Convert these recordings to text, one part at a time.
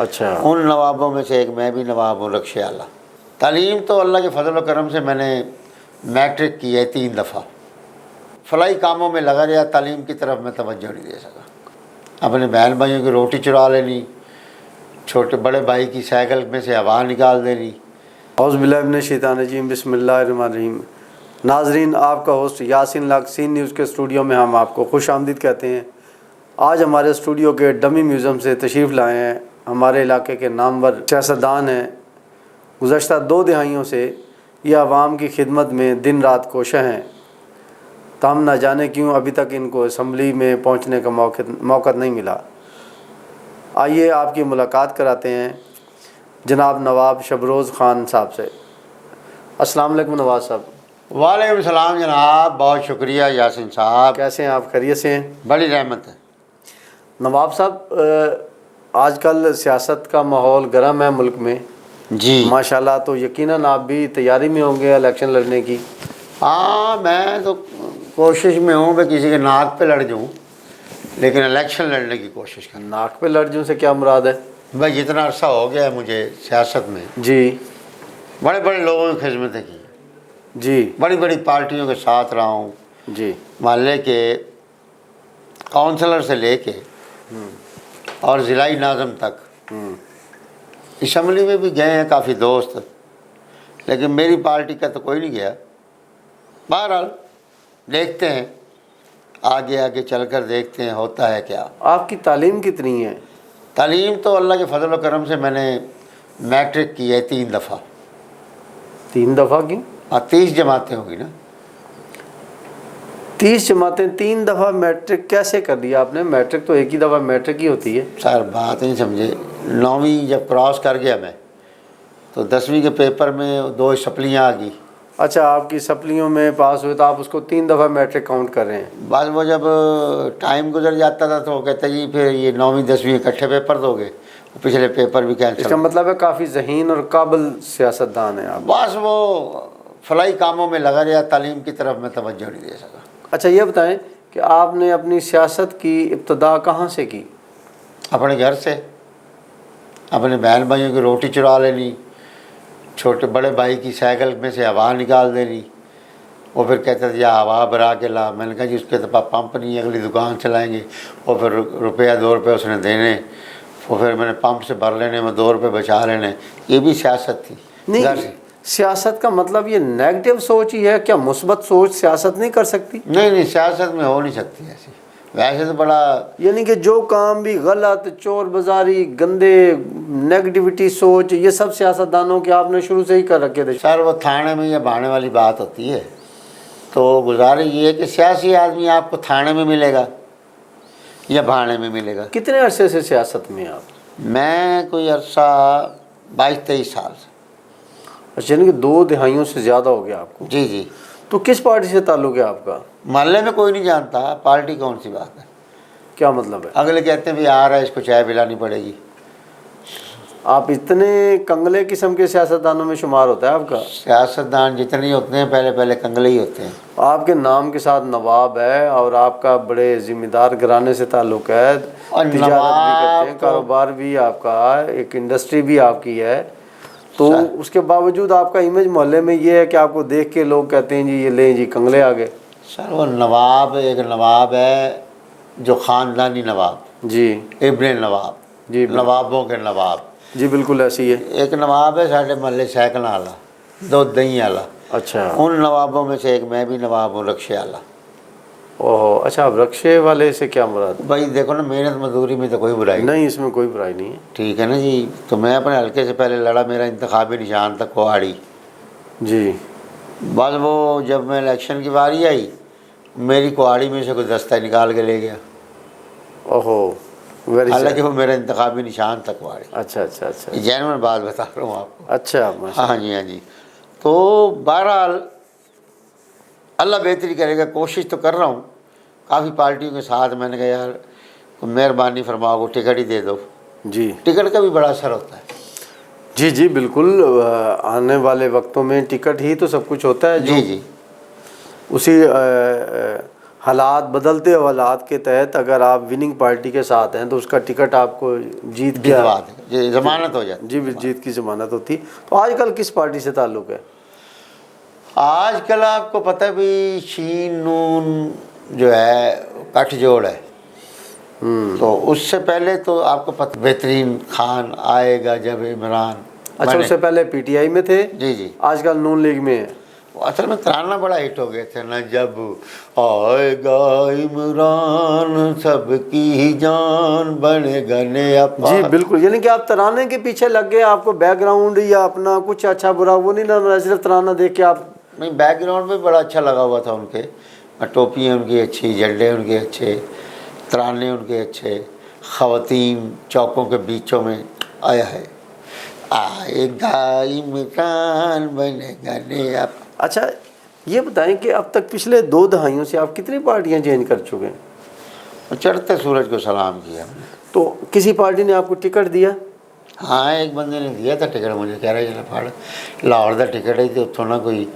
اچھا، ان نوابوں میں سے ایک میں بھی نواب ہوں، رکشے والا۔ تعلیم تو اللہ کے فضل و کرم سے میں نے میٹرک کی ہے 3 دفعہ۔ فلاحی کاموں میں لگا رہا، تعلیم کی طرف میں توجہ نہیں دے سکا۔ اپنے بہن بھائیوں کی روٹی چرا لینی، چھوٹے بڑے بھائی کی سائیکل میں سے ہوا نکال دینی۔ اعوذ باللہ من الشیطان الرجیم، بسم اللہ الرحمن الرحیم۔ ناظرین، آپ کا ہوسٹ یاسین لاکھ سی نیوز کے اسٹوڈیو میں ہم آپ کو خوش آمدید کہتے ہیں۔ آج ہمارے اسٹوڈیو کے ڈمی میوزیم سے تشریف لائے ہیں ہمارے علاقے کے نامور سیاستدان ہیں۔ گزشتہ 2 دہائیوں سے یہ عوام کی خدمت میں دن رات کوشاں ہیں، تاہم نہ جانے کیوں ابھی تک ان کو اسمبلی میں پہنچنے کا موقع نہیں ملا۔ آئیے آپ کی ملاقات کراتے ہیں جناب نواب شبروز خان صاحب سے۔ السلام علیکم نواز صاحب۔ وعلیکم السلام جناب، بہت شکریہ یاسین صاحب۔ کیسے ہیں آپ؟ خیریت سے ہیں؟ بڑی رحمت ہے۔ نواب صاحب، آج کل سیاست کا ماحول گرم ہے ملک میں جی ماشاءاللہ، تو یقیناً آپ بھی تیاری میں ہوں گے الیکشن لڑنے کی۔ ہاں، میں تو کوشش میں ہوں کہ کسی کے ناک پہ لڑ جاؤں، لیکن الیکشن لڑنے کی کوشش کروں۔ ناک پہ لڑ جوں سے کیا مراد ہے؟ بھائی جتنا عرصہ ہو گیا ہے مجھے سیاست میں، جی بڑے بڑے لوگوں کی خدمتیں کی، جی بڑی بڑی پارٹیوں کے ساتھ رہا ہوں، جی محلے کے کونسلر سے لے کے اور ضلعی ناظم تک۔ اسمبلی میں بھی گئے ہیں کافی دوست، لیکن میری پارٹی کا تو کوئی نہیں گیا۔ بہرحال دیکھتے ہیں، آگے آگے چل کر دیکھتے ہیں ہوتا ہے کیا۔ آپ کی تعلیم کتنی ہے؟ تعلیم تو اللہ کے فضل و کرم سے میں نے میٹرک کی ہے 3 دفعہ۔ 3 دفعہ کی؟ 30 جماعتیں ہوگی نا۔ 30 جماعتیں 3 دفعہ میٹرک کیسے کر دیا آپ نے؟ میٹرک تو ایک ہی دفعہ میٹرک ہی ہوتی ہے۔ سر بات نہیں سمجھے، 9ویں جب کراس کر گیا میں تو 10ویں کے پیپر میں 2 سپلیاں آ گئی۔ اچھا، آپ کی سپلیوں میں پاس ہوئے تو آپ اس کو 3 دفعہ میٹرک کاؤنٹ کر رہے ہیں؟ بعد وہ جب ٹائم گزر جاتا تھا تو وہ کہتے جی پھر یہ 9ویں 10ویں اکٹھے پیپر دو گے، پچھلے پیپر بھی اس کا کینسل۔ مطلب ہے کافی ذہین اور قابل سیاستدان ہیں آپ۔ بس وہ فلاحی کاموں میں لگا رہا، تعلیم کی طرف میں توجہ نہیں دے سکا۔ اچھا، یہ بتائیں کہ آپ نے اپنی سیاست کی ابتدا کہاں سے کی؟ اپنے گھر سے، اپنے بہن بھائیوں کی روٹی چرا لینی، چھوٹے بڑے بھائی کی سائیکل میں سے ہوا نکال دینی۔ وہ پھر کہتا تھا یا ہوا بھرا کے لا، میں نے کہا جی اس کے تو پمپ نہیں ہے، اگلی دکان چلائیں گے۔ وہ پھر روپیہ 2 روپے اس نے دینے، وہ پھر میں نے پمپ سے بھر لینے میں 2 روپے بچا لینے۔ یہ بھی سیاست تھی گھر سے۔ نہیں، سیاست کا مطلب یہ نیگیٹو سوچ ہی ہے کیا؟ مثبت سوچ سیاست نہیں کر سکتی؟ نہیں، سیاست میں ہو نہیں سکتی ایسی، ویسے تو بڑا یعنی کہ جو کام بھی غلط، چور بازاری، گندے، نیگیٹیوٹی سوچ، یہ سب سیاستدانوں کے آپ نے شروع سے ہی کر رکھے تھے۔ سر وہ تھانے میں یا بہانے والی بات ہوتی ہے، تو گزارش یہ ہے کہ سیاسی آدمی آپ کو تھانے میں ملے گا یا بہانے میں ملے گا۔ کتنے عرصے سے سیاست میں آپ؟ میں کوئی عرصہ 22-23 سال سے۔ اچھا، یعنی کہ 2 دہائیوں سے زیادہ ہو گیا آپ کو۔ جی جی۔ تو کس پارٹی سے تعلق ہے آپ کا؟ محلے میں کوئی نہیں جانتا، پارٹی کون سی بات ہے۔ کیا مطلب ہے؟ اگلے کہتے ہیں بھی آ رہا ہے اس کو چائے پلانی پڑے گی۔ آپ اتنے کنگلے قسم کے سیاستدانوں میں شمار ہوتا ہے آپ کا؟ سیاستدان جتنے ہی ہوتے ہیں پہلے کنگلے ہی ہوتے ہیں۔ آپ کے نام کے ساتھ نواب ہے اور آپ کا بڑے ذمہ دار گھرانے سے تعلق ہے، اور تجارت بھی کرتے ہیں، تو کاروبار بھی آپ کا ہے، ایک انڈسٹری بھی آپ کی ہے، تو اس کے باوجود آپ کا امیج محلے میں یہ ہے کہ آپ کو دیکھ کے لوگ کہتے ہیں جی یہ لیں جی کنگلے آ گئے۔ سر وہ نواب ایک نواب ہے جو خاندانی نواب، جی ابن نواب، جی نوابوں کے نواب۔ جی بالکل ایسی ہے۔ ایک نواب ہے ساڈے محلے سائیکل والا، دودھ دہی والا، اچھا، ان نوابوں میں سے ایک میں بھی نواب ہوں، رکشے والا۔ اوہ اچھا، اب رکشے والے سے کیا مراد؟ بھائی دیکھو نا، محنت مزدوری میں تو کوئی برائی نہیں، اس میں کوئی برائی نہیں ہے۔ ٹھیک ہے نا جی۔ تو میں اپنے حلقے سے پہلے لڑا، میرا انتخابی نشان تھا کوہاڑی۔ جی بس وہ جب میں الیکشن کی باری آئی، میری کوہاڑی میں سے کوئی دستہ نکال کے لے گیا، اوہو، ویری حالانکہ وہ میرا انتخابی نشان تھا کوہاڑی۔ اچھا اچھا اچھا جینوئن بات بتا رہا ہوں آپ کو۔ اچھا، ہاں جی ہاں جی۔ تو بہرحال اللہ بہتری کرے گا، کوشش تو کر رہا ہوں کافی پارٹیوں کے ساتھ۔ میں نے کہا یار مہربانی فرماؤ کو ٹکٹ ہی دے دو۔ جی ٹکٹ کا بھی بڑا اثر ہوتا ہے۔ جی جی بالکل، آنے والے وقتوں میں ٹکٹ ہی تو سب کچھ ہوتا ہے۔ جو جی جی۔ اسی हालात बदलते हालात के तहत अगर आप विनिंग पार्टी के साथ हैं तो उसका टिकट आपको जीत की जितवा दे, जमानत हो जाती। जी जीत की ज़मानत होती। तो आजकल किस पार्टी से ताल्लुक़ है? आजकल आपको पता है भी शीन नून जो है गठजोड़ है, तो उससे पहले तो आपको पता बेहतरीन खान आएगा जब इमरान। अच्छा, उससे पहले पीटीआई में थे, जी जी, आजकल नून लीग में है। असल में तराना बड़ा हिट हो गए थे ना, जब आएगा इमरान सबकी जान बनेगा नया। जी बिल्कुल, यानी कि आप तराने के पीछे लग गए, आपको बैकग्राउंड या अपना कुछ अच्छा बुरा वो नहीं ना, सिर्फ तराना देख के आप? नहीं, बैकग्राउंड भी बड़ा अच्छा लगा हुआ था उनके, टोपियाँ उनकी अच्छी, झंडे उनके अच्छे, तराने उनके अच्छे, ख़वातीन चौकों के बीचों में आया है आएगा इमरान बनेगा नया। अच्छा, ये बताएं कि अब तक पिछले 2 दहाइयों से आप कितनी पार्टियां चेंज कर चुके हैं? चढ़ते सूरज को सलाम किया हमने। तो किसी पार्टी ने आपको टिकट दिया? हाँ, एक बंदे ने दिया था टिकट, मुझे कह रहे चलो फाड़ लाहौर का टिकट है तो उतो ना कोई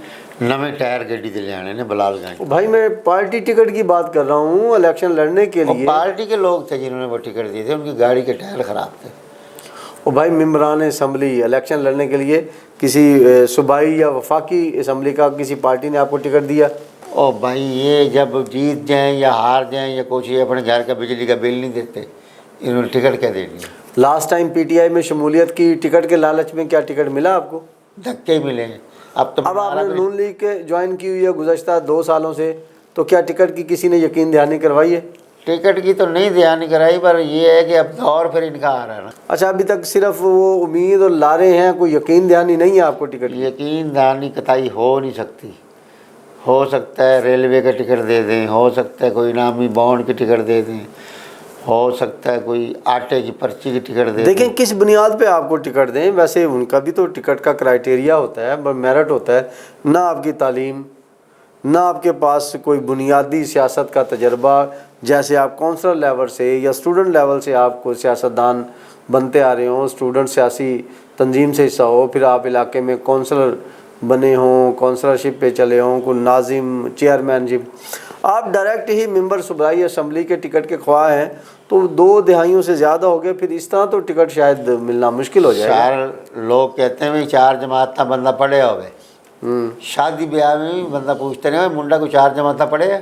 नवे टायर गड्डी दे लियाने ने बलालगंज। भाई मैं पार्टी टिकट की बात कर रहा हूँ, इलेक्शन लड़ने के लिए। पार्टी के लोग थे जिन्होंने वो टिकट दिए थे, उनकी गाड़ी के टायर ख़राब थे। और भाई मेम्बरान असम्बली इलेक्शन लड़ने के लिए किसी सूबाई या वफाकी असम्बली का किसी पार्टी ने आपको टिकट दिया? ओ भाई, ये जब जीत जाएं या हार जाएं या कुछ, ये अपने घर का बिजली का बिल नहीं देते, इन्होंने टिकट क्या देनी है। लास्ट टाइम पीटीआई में शमूलियत की टिकट के लालच में क्या टिकट मिला आपको? धक्के मिले हैं। अब आपने नून लीग के ज्वाइन की हुई है गुज़श्ता 2 सालों से, तो क्या टिकट की किसी ने यकीन दहानी करवाई है? टिकट की तो नहीं दहानी कराई, पर ये है कि अब दौर फिर इनका आ रहा है ना। अच्छा, अभी तक सिर्फ वो उम्मीद और लारे हैं, कोई यकीन दहानी नहीं है आपको टिकट की? यकीन दहानी कतई हो नहीं सकती। हो सकता है रेलवे का टिकट दे दें, हो सकता है कोई इनामी बॉन्ड की टिकट दे दें, हो सकता है कोई आटे की पर्ची की टिकट दे दें। देखें किस बुनियाद पे आपको टिकट दें। वैसे उनका भी तो टिकट का क्राइटेरिया होता है, मेरिट होता है। ना आपकी तालीम, ना आपके पास कोई बुनियादी सियासत का तजर्बा, जैसे आप कौंसलर लेवल से या स्टूडेंट लेवल से आपको सियासतदान बनते आ रहे हों, स्टूडेंट सियासी तंजीम से हिस्सा हो, फिर आप इलाके में कौंसलर बने हों, कौंसलरशिप पे चले हों, कोई नाजिम चेयरमैनशिप, आप डायरेक्ट ही मेंबर सूबाई असम्बली के टिकट के ख्वाह हैं, तो 2 दहाइयों से ज़्यादा हो गए, फिर इस तरह तो टिकट शायद मिलना मुश्किल हो जाएगा। 4 लोग कहते हैं भाई 4 जमात बंदा पढ़े होवे, शादी ब्याह में भी बंदा पूछते नहीं मुंडा को 4 जमात पढ़े है,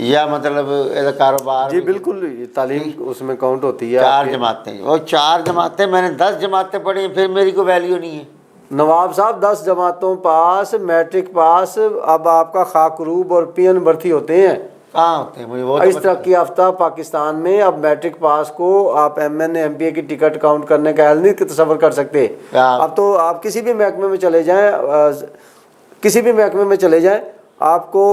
या मतलब ऐसा कारोबार। जी बिल्कुल, तालीम उसमें काउंट होती है। 4 जमातें, वो 4 जमातें, मैंने 10 जमातें पढ़ी, फिर मेरी कोई वैल्यू नहीं है। नवाब साहब 10 जमातों पास, मैट्रिक पास, अब आपका खाकरूब और पीएन भर्ती होते हैं। कहाँ होते हैं मुझे वो इस तरक्की याफ्ता पाकिस्तान में अब मैट्रिक पास को आप एमएन एमपीए की टिकट काउंट करने का हल नहीं तस्वर कर सकते। अब तो आप किसी भी महकमे में चले जाएं, किसी भी महकमे में चले जाएं, आपको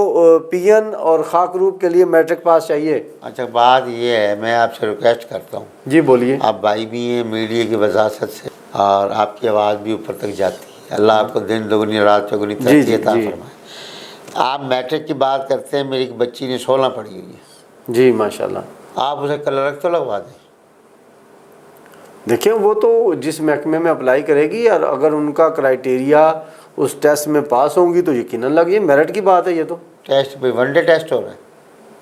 पीएन और खाकरूब के लिए मैट्रिक पास चाहिए। अच्छा, बात ये है, मैं आपसे रिक्वेस्ट करता हूँ। जी बोलिए। आप भाई भी हैं मीडिया की वजासत से, और आपकी आवाज़ भी ऊपर तक जाती है। अल्लाह आपको दिन दोगुनी रात चौगुनी तरक्की अता फरमाए। आप मैट्रिक की बात करते हैं, मेरी बच्ची ने 16 पढ़ी हुई है। जी माशाल्लाह। आप उसे क्लर्क तो लगवा दें। देखिए वो तो जिस महकमे में अप्लाई करेगी, और अगर उनका क्राइटेरिया उस टेस्ट में पास होंगी तो यकीनन लगी, मेरिट की बात है ये तो। टेस्ट पे 1 डे टेस्ट हो रहा है।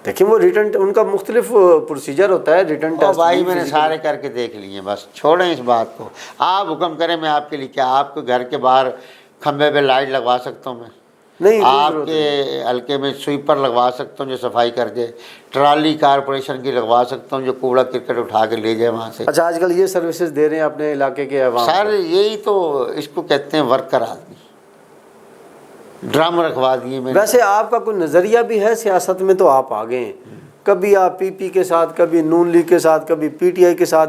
देखिए वो रिटर्न, उनका मुख्तलिफ प्रोसीजर होता है रिटर्न टेस्ट। भाई मैंने सारे करके देख लिए, बस छोड़ें इस बात को। आप हुक्म करें, मैं आपके लिए क्या आपके घर के बाहर खंबे पे लाइट लगवा सकता हूँ? मैं नहीं, आपके हल्के में स्वीपर लगवा सकता हूँ जो सफाई कर दे, ट्राली कारपोरेशन की लगवा सकता हूँ जो कूड़ा क्रिकेट उठा के ले जाए वहाँ से। अच्छा, आजकल ये सर्विसेज दे रहे हैं अपने इलाके के अवाम? सर यही तो इसको कहते हैं वर्कर आदमी, ड्रम रखवा दिए मैंने। वैसे आपका कोई नज़रिया भी है सियासत में, तो आप आ गए हैं, कभी आप पीपी के साथ, कभी नून लीग के साथ, कभी पीटीआई के साथ,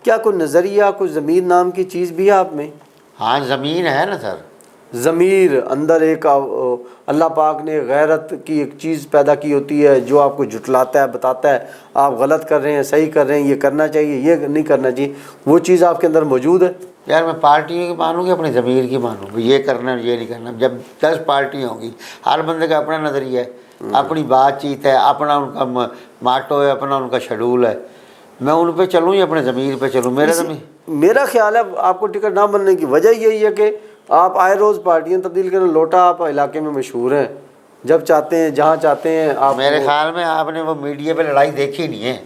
क्या कोई नज़रिया, कोई ज़मीर नाम की चीज़ भी है आप में? हाँ, ज़मीन है ना सर। ज़मीर अंदर एक अल्लाह पाक ने गैरत की एक चीज़ पैदा की होती है जो आपको जुटलाता है, बताता है आप गलत कर रहे हैं, सही कर रहे हैं, ये करना चाहिए, ये नहीं करना चाहिए, वो चीज़ आपके अंदर मौजूद है? यार मैं पार्टियों की मानूँ कि अपने ज़मीर की मानूँ? ये करना ये नहीं करना। जब 10 पार्टियाँ होंगी, हर बंदे का अपना नज़रिया है, अपनी बातचीत है, अपना उनका माटो है, अपना उनका शेड्यूल है। मैं उन पे चलूँ या अपने ज़मीर पे चलूँ? मेरा ख्याल है आपको टिकट ना बनने की वजह यही है कि आप आए रोज़ पार्टियाँ तब्दील करें, लोटा आप इलाके में मशहूर हैं, जब चाहते हैं जहाँ चाहते हैं आप। मेरे ख्याल में आपने वो मीडिया पे लड़ाई देखी नहीं है,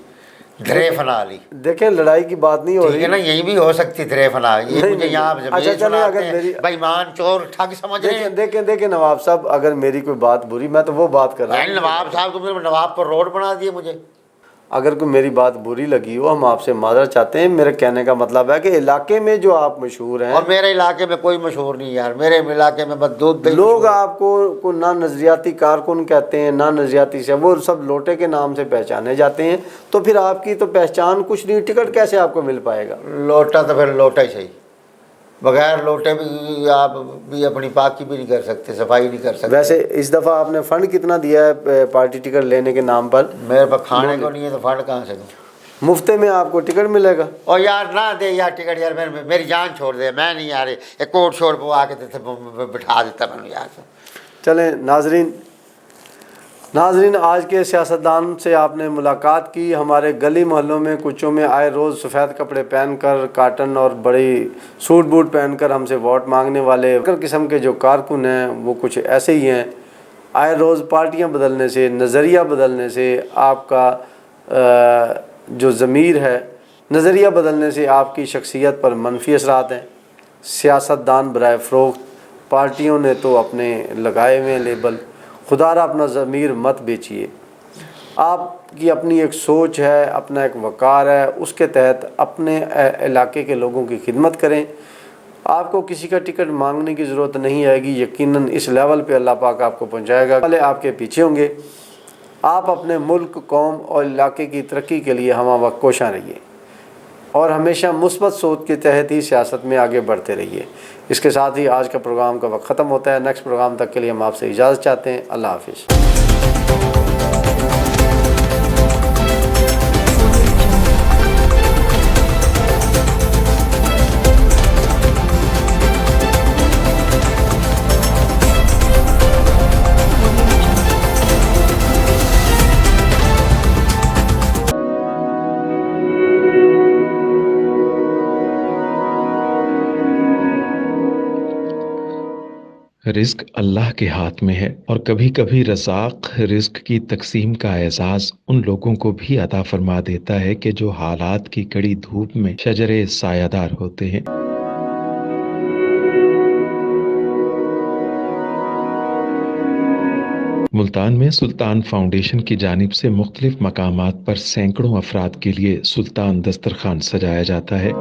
धरे फनाली। देखें लड़ाई की बात नहीं हो ठीक रही है ना, यही भी हो सकती धरे फना, ये नहीं, मुझे नहीं, यहाँ नहीं। जमीन अच्छा, चलिए, सुनाते अगर हैं, मेरी- बेईमान चोर ठग समझ रहे हैं। देखें नवाब साहब, अगर मेरी कोई बात बुरी, मैं तो वो बात कर रहा हूँ। नवाब साहब तुमने नवाब पर रोड बना दिए मुझे। अगर कोई मेरी बात बुरी लगी हो, हम आपसे माजरत चाहते हैं। मेरे कहने का मतलब है कि इलाके में जो आप मशहूर हैं, और मेरे इलाके में कोई मशहूर नहीं यार, मेरे इलाके में बस दूध दही लोग मशहूर है। आपको को ना नजरियाती कारकुन कहते हैं, ना नजरियाती से, वो सब लोटे के नाम से पहचाने जाते हैं। तो फिर आपकी तो पहचान कुछ नहीं, टिकट कैसे आपको मिल पाएगा? लोटा तो फिर लोटा ही सही, बगैर लोटे भी आप भी अपनी पाकी भी नहीं कर सकते, सफाई नहीं कर सकते। वैसे इस दफ़ा आपने फ़ंड कितना दिया है पार्टी टिकट लेने के नाम पर? मेरे पास खाने को नहीं है तो फंड कहाँ से दूँ? मुफ्ते में आपको टिकट मिलेगा? और यार ना दे यार टिकट यार, मेरी जान छोड़ दे, मैं नहीं यार एक कोट छोड़ पर आके बिठा देता मैं यार। चलें नाजरीन, आज के सियासतदान से आपने मुलाकात की। हमारे गली मोहल्लों में कुचों में आए रोज़ सफ़ेद कपड़े पहनकर, काटन और बड़ी सूट बूट पहनकर हमसे वोट मांगने वाले किस्म के जो कारकुन हैं, वो कुछ ऐसे ही हैं। आए रोज़ पार्टियां बदलने से, नज़रिया बदलने से, आपका जो ज़मीर है, नज़रिया बदलने से आपकी शख्सियत पर मनफी असरात हैं। सियासतदान बराए फ़रोख्त, पार्टियों ने तो अपने लगाए हुए हैं लेबल। खुदारा अपना ज़मीर मत बेचिए। आपकी अपनी एक सोच है, अपना एक वक़ार है, उसके तहत अपने इलाके के लोगों की खिदमत करें। आपको किसी का टिकट मांगने की ज़रूरत नहीं आएगी, यकीनन इस लेवल पे अल्लाह पाक आपको पहुंचाएगा। वाले आपके पीछे होंगे। आप अपने मुल्क, कौम और इलाके की तरक्की के लिए हमा वक्त कोशां रहिए और हमेशा मुस्बत सोच के तहत ही सियासत में आगे बढ़ते रहिए। इसके साथ ही आज का प्रोग्राम का वक्त ख़त्म होता है। नेक्स्ट प्रोग्राम तक के लिए हम आपसे इजाज़त चाहते हैं। अल्लाह हाफिज़। रिस्क अल्लाह के हाथ में है और कभी कभी रज़ाक रिस्क की तकसीम का एहसास उन लोगों को भी अता फरमा देता है कि जो हालात की कड़ी धूप में शजरे सायादार होते हैं। मुल्तान में सुल्तान फाउंडेशन की जानिब से मुख्तलिफ मकामात पर सैकड़ों अफराद के लिए सुल्तान दस्तरखान सजाया जाता है।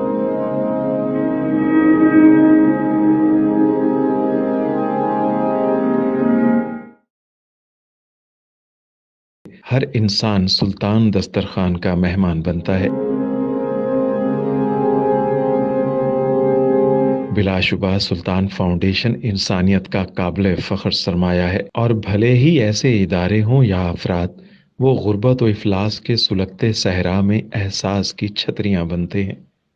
हर इंसान सुल्तान दस्तरखान का मेहमान बनता है। बिलाशुबा सुल्तान फाउंडेशन इंसानियत का काबिल फ़ख्र सरमाया है और भले ही ऐसे इदारे हों या अफराद, वो गुर्बत व इफलास के सुलगते सहरा में एहसास की छतरियाँ बनते हैं।